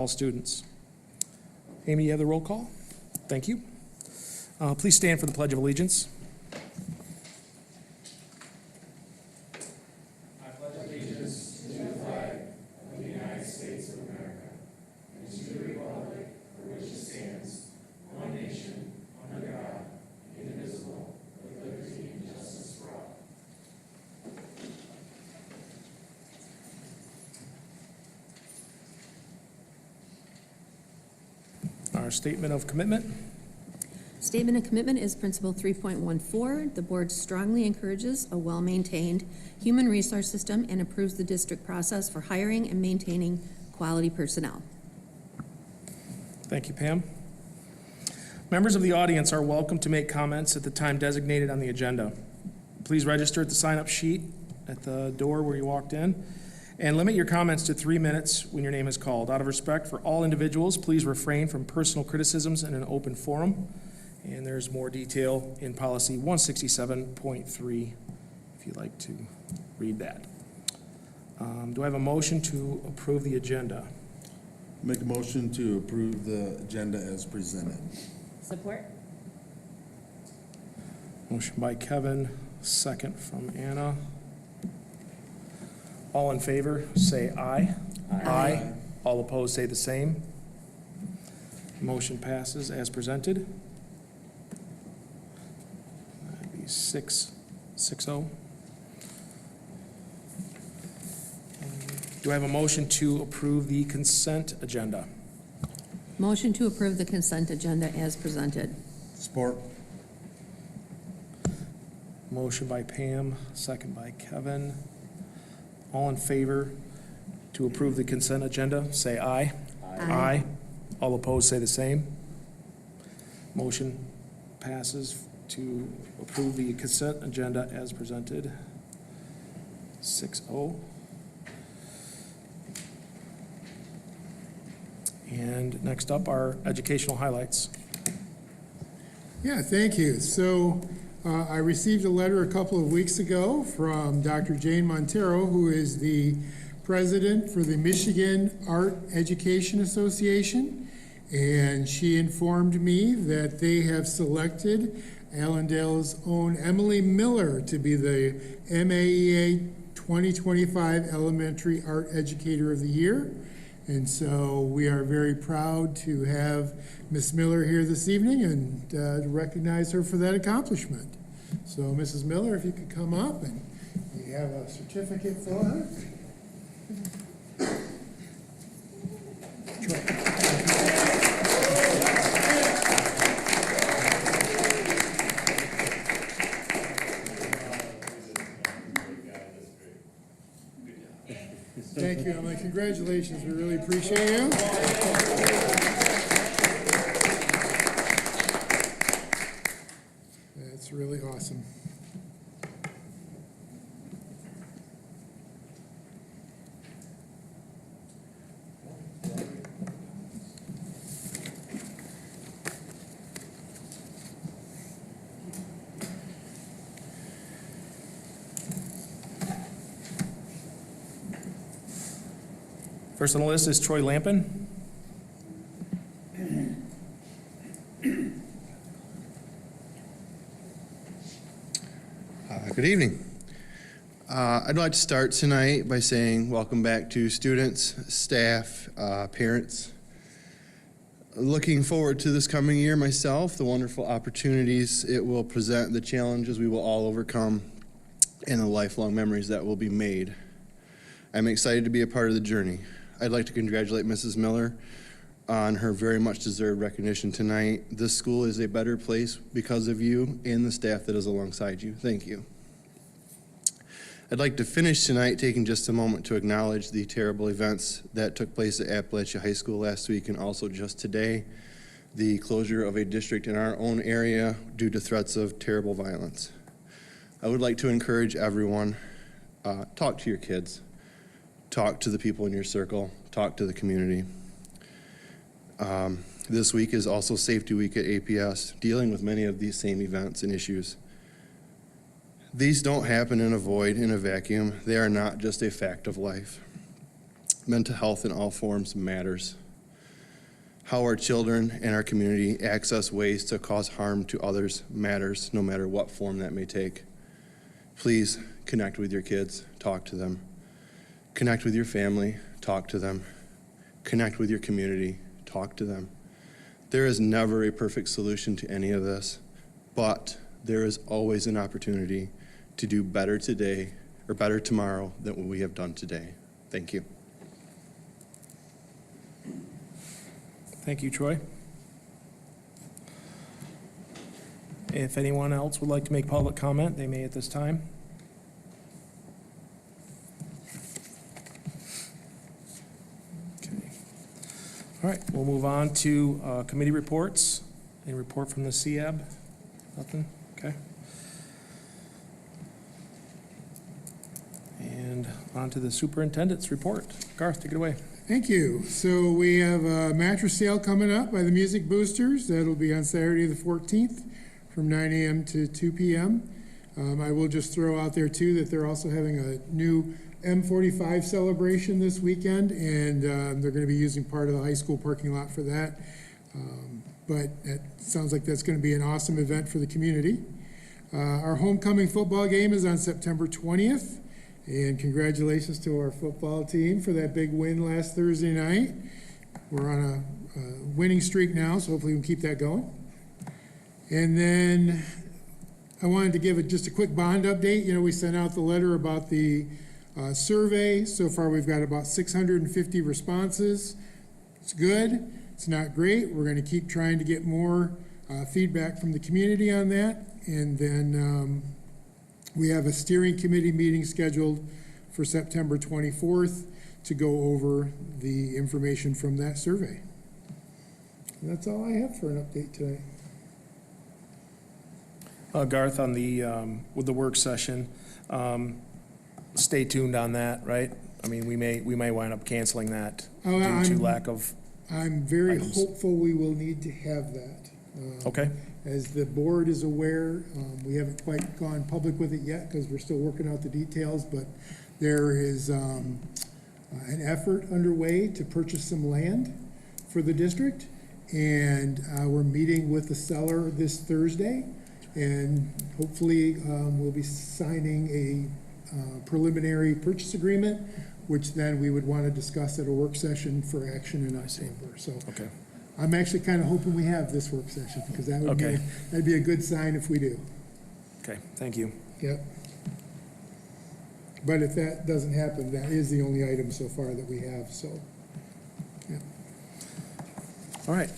all students. Amy, you have the roll call? Thank you. Please stand for the Pledge of Allegiance. I pledge allegiance to the flag of the United States of America and to the republic for which it stands, one nation, under God, indivisible, with liberty and justice for all. Our statement of commitment. Statement of commitment is Principle 3.14. The board strongly encourages a well-maintained human resource system and approves the district process for hiring and maintaining quality personnel. Thank you, Pam. Members of the audience are welcome to make comments at the time designated on the agenda. Please register at the sign-up sheet at the door where you walked in, and limit your comments to 3 minutes when your name is called. Out of respect for all individuals, please refrain from personal criticisms in an open forum. And there's more detail in policy 167.3 if you'd like to read that. Do I have a motion to approve the agenda? Make a motion to approve the agenda as presented. Support. Motion by Kevin, second from Anna. All in favor, say aye. Aye. All opposed, say the same. Motion passes as presented. That'd be 6-0. Do I have a motion to approve the consent agenda? Motion to approve the consent agenda as presented. Support. Motion by Pam, second by Kevin. All in favor to approve the consent agenda, say aye. Aye. All opposed, say the same. Motion passes to approve the consent agenda as presented. 6-0. And next up are educational highlights. Yeah, thank you. So I received a letter a couple of weeks ago from Dr. Jane Montero, who is the president for the Michigan Art Education Association, and she informed me that they have selected Allendale's own Emily Miller to be the MAEA 2025 Elementary Art Educator of the Year. And so we are very proud to have Ms. Miller here this evening and to recognize her for that accomplishment. So Mrs. Miller, if you could come up, and we have a certificate for her. Thank you, Emily. Congratulations. We really appreciate you. That's really awesome. First on the list is Troy Lampin. Good evening. I'd like to start tonight by saying welcome back to students, staff, parents. Looking forward to this coming year myself, the wonderful opportunities it will present, the challenges we will all overcome, and the lifelong memories that will be made. I'm excited to be a part of the journey. I'd like to congratulate Mrs. Miller on her very much deserved recognition tonight. This school is a better place because of you and the staff that is alongside you. Thank you. I'd like to finish tonight taking just a moment to acknowledge the terrible events that took place at Appalachia High School last week, and also just today, the closure of a district in our own area due to threats of terrible violence. I would like to encourage everyone, talk to your kids. Talk to the people in your circle, talk to the community. This week is also Safety Week at APS, dealing with many of these same events and issues. These don't happen in a void, in a vacuum. They are not just a fact of life. Mental health in all forms matters. how our children and our community access ways to cause harm to others matters, no matter what form that may take. Please connect with your kids, talk to them. Connect with your family, talk to them. Connect with your community, talk to them. There is never a perfect solution to any of this, but there is always an opportunity to do better today or better tomorrow than what we have done today. Thank you. Thank you, Troy. If anyone else would like to make public comment, they may at this time. Okay. All right, we'll move on to committee reports. Any report from the CAB? Nothing? Okay. And on to the superintendent's report. Garth, take it away. Thank you. So we have a mattress sale coming up by the Music Boosters. That'll be on Saturday the 14th from 9 a.m. to 2 p.m. I will just throw out there too that they're also having a new M45 celebration this weekend, and they're going to be using part of the high school parking lot for that. But it sounds like that's going to be an awesome event for the community. Our homecoming football game is on September 20th. And congratulations to our football team for that big win last Thursday night. We're on a winning streak now, so hopefully we can keep that going. And then I wanted to give just a quick bond update. You know, we sent out the letter about the survey. So far, we've got about 650 responses. It's good. It's not great. We're going to keep trying to get more feedback from the community on that. And then we have a steering committee meeting scheduled for September 24th to go over the information from that survey. And that's all I have for an update today. Garth, on the with the work session, stay tuned on that, right? I mean, we may wind up canceling that due to lack of. I'm very items. hopeful we will need to have that. Okay. As the board is aware, we haven't quite gone public with it yet because we're still working out the details, but there is an effort underway to purchase some land for the district, and we're meeting with the seller this Thursday, and hopefully we'll be signing a preliminary purchase agreement, which then we would want to discuss at a work session for action in October. So Okay. I'm actually kind of hoping we have this work session, because that would Okay. that'd be a good sign if we do. Okay. Thank you. Yep. But if that doesn't happen, that is the only item so far that we have, so. Yeah. All right.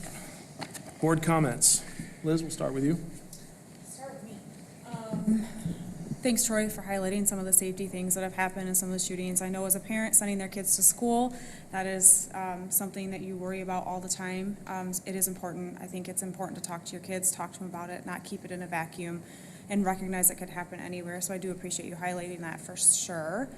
Board comments. Liz, we'll start with you. Start with me. Thanks, Troy, for highlighting some of the safety things that have happened and some of the shootings. I know as a parent sending their kids to school, that is something that you worry about all the time. It is important. I think it's important to talk to your kids, talk to them about it, not keep it in a vacuum, and recognize it could happen anywhere. So I do appreciate you highlighting that for sure.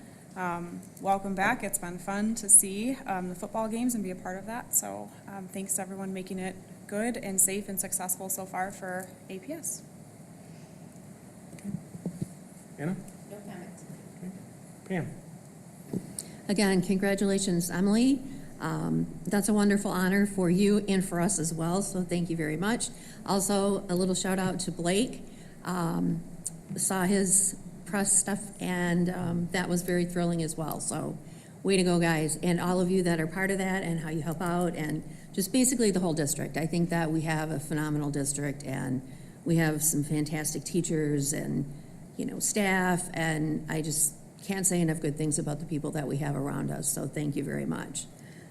Welcome back. It's been fun to see the football games and be a part of that. So thanks to everyone making it good and safe and successful so far for APS. Anna? No comments. Pam? Again, congratulations, Emily. That's a wonderful honor for you and for us as well, so thank you very much. Also, a little shout out to Blake. Saw his press stuff, and that was very thrilling as well. So way to go, guys. And all of you that are part of that and how you help out, and just basically the whole district. I think that we have a phenomenal district, and we have some fantastic teachers and, you know, staff, and I just can't say enough good things about the people that we have around us, so thank you very much.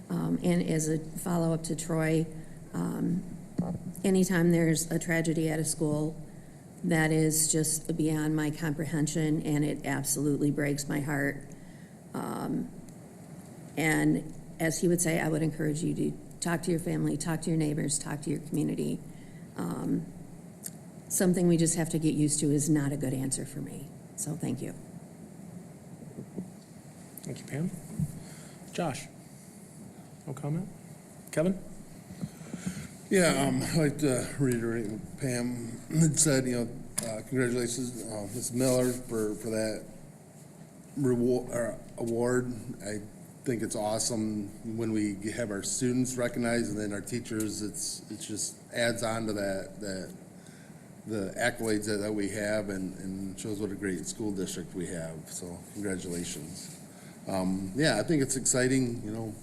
And as a follow-up to Troy, anytime there's a tragedy at a school, that is just beyond my comprehension, and it absolutely breaks my heart. And as he would say, I would encourage you to talk to your family, talk to your neighbors, talk to your community. Something we just have to get used to is not a good answer for me. So thank you. Thank you, Pam. Josh? No comment? Kevin? Yeah, I'd like to reiterate what Pam had said, congratulations, Ms. Miller, for that award. I think it's awesome when we have our students recognized and then our teachers. It's just adds on to that the accolades that we have and shows what a great school district we have. So congratulations. Yeah, I think it's exciting. You know,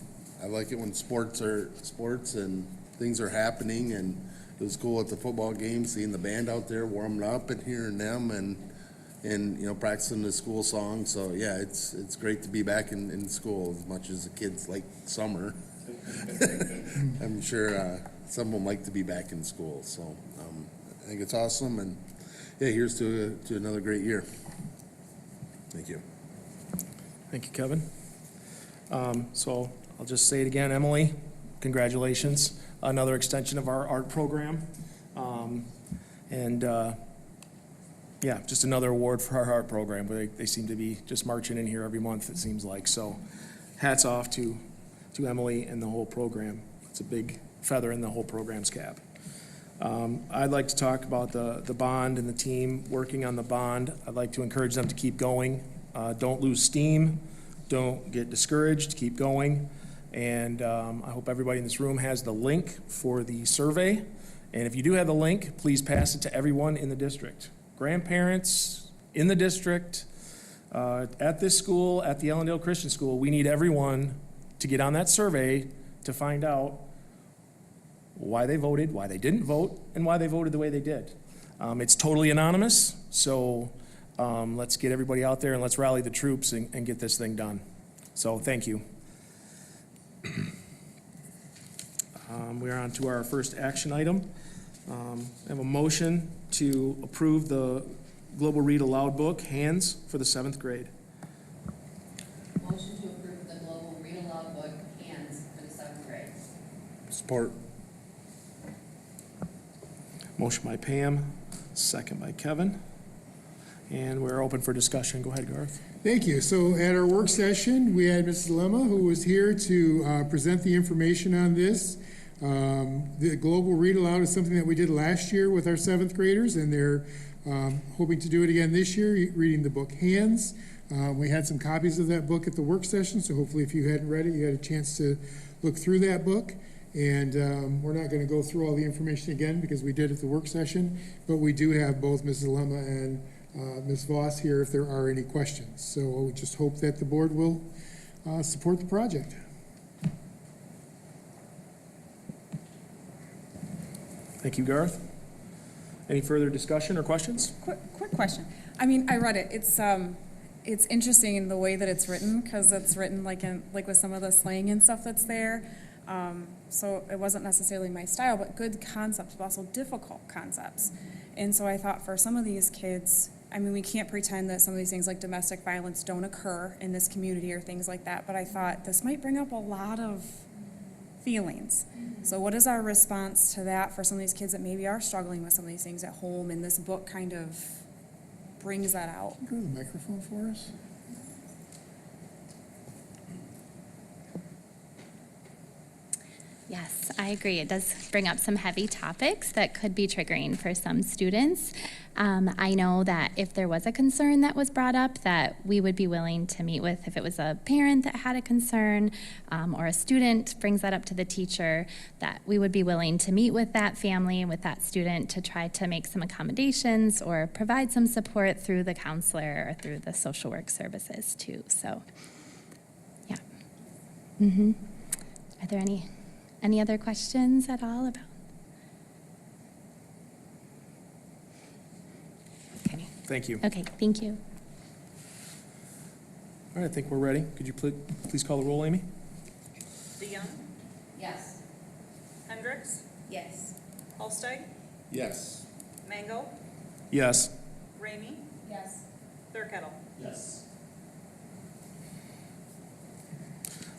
I like it when sports and things are happening, and it was cool at the football game seeing the band out there warming up and hearing them and you know, practicing the school song. So yeah, it's great to be back in school as much as the kids like summer. I'm sure some of them like to be back in school. So I think it's awesome, and yeah, here's to another great year. Thank you. Thank you, Kevin. So I'll just say it again, Emily, congratulations. Another extension of our art program. Yeah, just another award for our art program. They seem to be just marching in here every month, it seems like. So hats off to Emily and the whole program. It's a big feather in the whole program's cap. I'd like to talk about the bond and the team working on the bond. I'd like to encourage them to keep going. Don't lose steam. Don't get discouraged. Keep going. And I hope everybody in this room has the link for the survey. And if you do have the link, please pass it to everyone in the district. Grandparents in the district, at this school, at the Ellendale Christian School. We need everyone to get on that survey to find out why they voted, why they didn't vote, and why they voted the way they did. It's totally anonymous, so let's get everybody out there and let's rally the troops and get this thing done. So thank you. We're on to our first action item. I have a motion to approve the Global Read Aloud book, Hands, for the 7th grade. Motion to approve the Global Read Aloud book, Hands, for the 7th grade. Support. Motion by Pam, second by Kevin. And we're open for discussion. Go ahead, Garth. Thank you. So at our work session, we had Mrs. Lemma, who was here to present the information on this. The Global Read Aloud is something that we did last year with our 7th graders, and they're hoping to do it again this year, reading the book Hands. We had some copies of that book at the work session, so hopefully if you hadn't read it, you had a chance to look through that book. And we're not going to go through all the information again because we did at the work session, but we do have both Mrs. Lemma and Ms. Voss here if there are any questions. So we just hope that the board will support the project. Thank you, Garth. Any further discussion or questions? Quick question. I mean, I read it. It's interesting in the way that it's written because it's written like with some of the slang and stuff that's there. So it wasn't necessarily my style, but good concepts, but also difficult concepts. And so I thought for some of these kids, I mean, we can't pretend that some of these things like domestic violence don't occur in this community or things like that, but I thought this might bring up a lot of feelings. So what is our response to that for some of these kids that maybe are struggling with some of these things at home, and this book kind of brings that out? Go to the microphone for us. Yes, I agree. It does bring up some heavy topics that could be triggering for some students. I know that if there was a concern that was brought up, that we would be willing to meet with, if it was a parent that had a concern or a student brings that up to the teacher, that we would be willing to meet with that family and with that student to try to make some accommodations or provide some support through the counselor or through the social work services too. So, yeah. Are there any other questions at all about? Okay. Thank you. Okay, thank you. All right, I think we're ready. Could you please call the roll, Amy? DeYoung, Yes. Hendricks, Yes. Holsteig, Yes. Mango, Yes. Ramey, Yes. Thurkettle. Yes.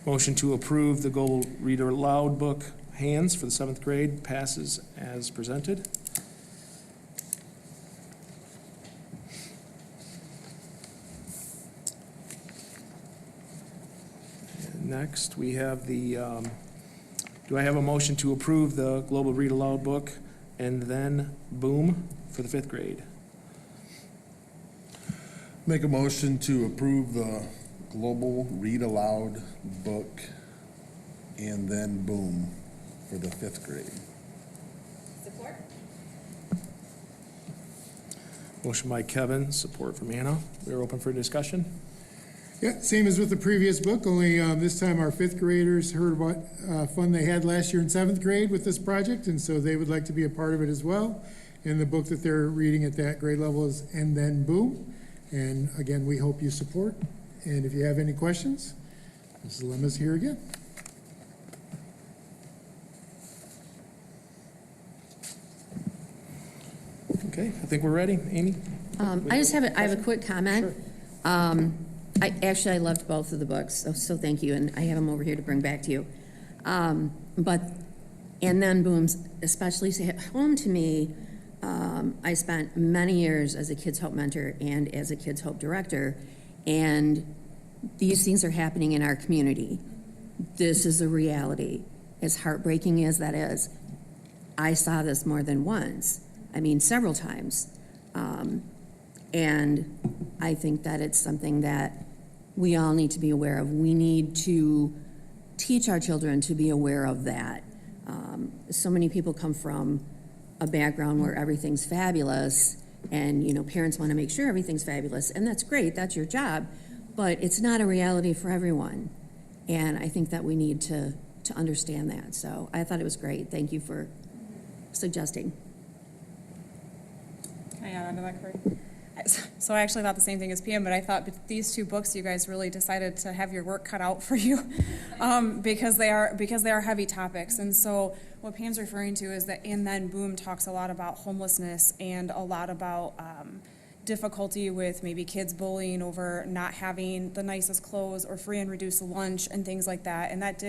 Motion to approve the Global Reader Aloud book, Hands, for the 7th grade passes as presented. And next, we have the, do I have a motion to approve the Global Read Aloud book, and then Boom, for the 5th grade? Make a motion to approve the global read aloud book, and then boom, for the 5th grade. Support? Motion by Kevin, support from Anna. We're open for discussion. Yeah, same as with the previous book, only this time our 5th graders heard what fun they had last year in 7th grade with this project, and so they would like to be a part of it as well. And the book that they're reading at that grade level is And Then Boom. And again, we hope you support. And if you have any questions, Mrs. Lemma's here again. Okay, I think we're ready. Amy? I have a quick comment. I loved both of the books, so thank you, and I have them over here to bring back to you. But, And Then Boom's especially hit home to me. I spent many years as a Kids Hope mentor and as a Kids Hope director, and these things are happening in our community. This is a reality. As heartbreaking as that is, I saw this more than once. I mean, several times. And I think that it's something that we all need to be aware of. We need to teach our children to be aware of that. So many people come from a background where everything's fabulous, and, you know, parents want to make sure everything's fabulous, and that's great, that's your job, but it's not a reality for everyone. And I think that we need to understand that. So I thought it was great. Thank you for suggesting. Can I add on to that, Corey? So I actually thought the same thing as Pam, but I thought with these 2 books, you guys really decided to have your work cut out for you, because they are heavy topics. And so what Pam's referring to is that And Then Boom talks a lot about homelessness and a lot about difficulty with maybe kids bullying over not having the nicest clothes or free and reduced lunch and things like that. And that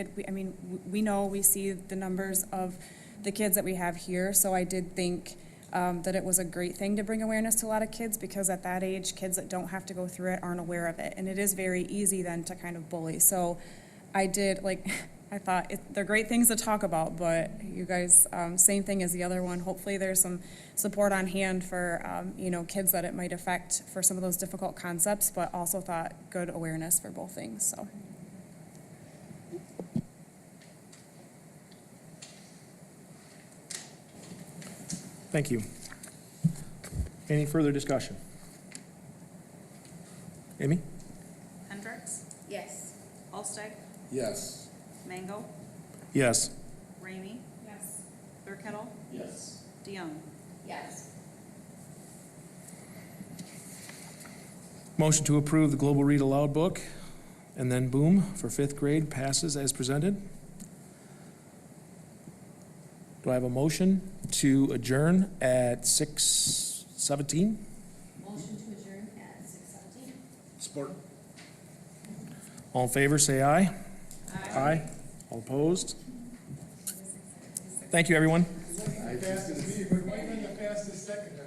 we see the numbers of the kids that we have here, so I did think that it was a great thing to bring awareness to a lot of kids, because at that age, kids that don't have to go through it aren't aware of it. And it is very easy then to kind of bully. So I thought they're great things to talk about, but you guys, same thing as the other one. Hopefully there's some support on hand for, kids that it might affect for some of those difficult concepts, but also thought good awareness for both things, so. Thank you. Any further discussion? Amy? Hendricks? Yes. Olsteg? Yes. Mango? Yes. Ramey? Yes. Thurkettle? Yes. DeYoung? Yes. Motion to approve the Global Read Aloud book, And Then Boom, for 5th grade passes as presented. Do I have a motion to adjourn at 6:17? Motion to adjourn at 6:17. Support. All in favor, say aye. Aye. All opposed? Thank you, everyone. Fastest meeting, but it might have been the fastest second.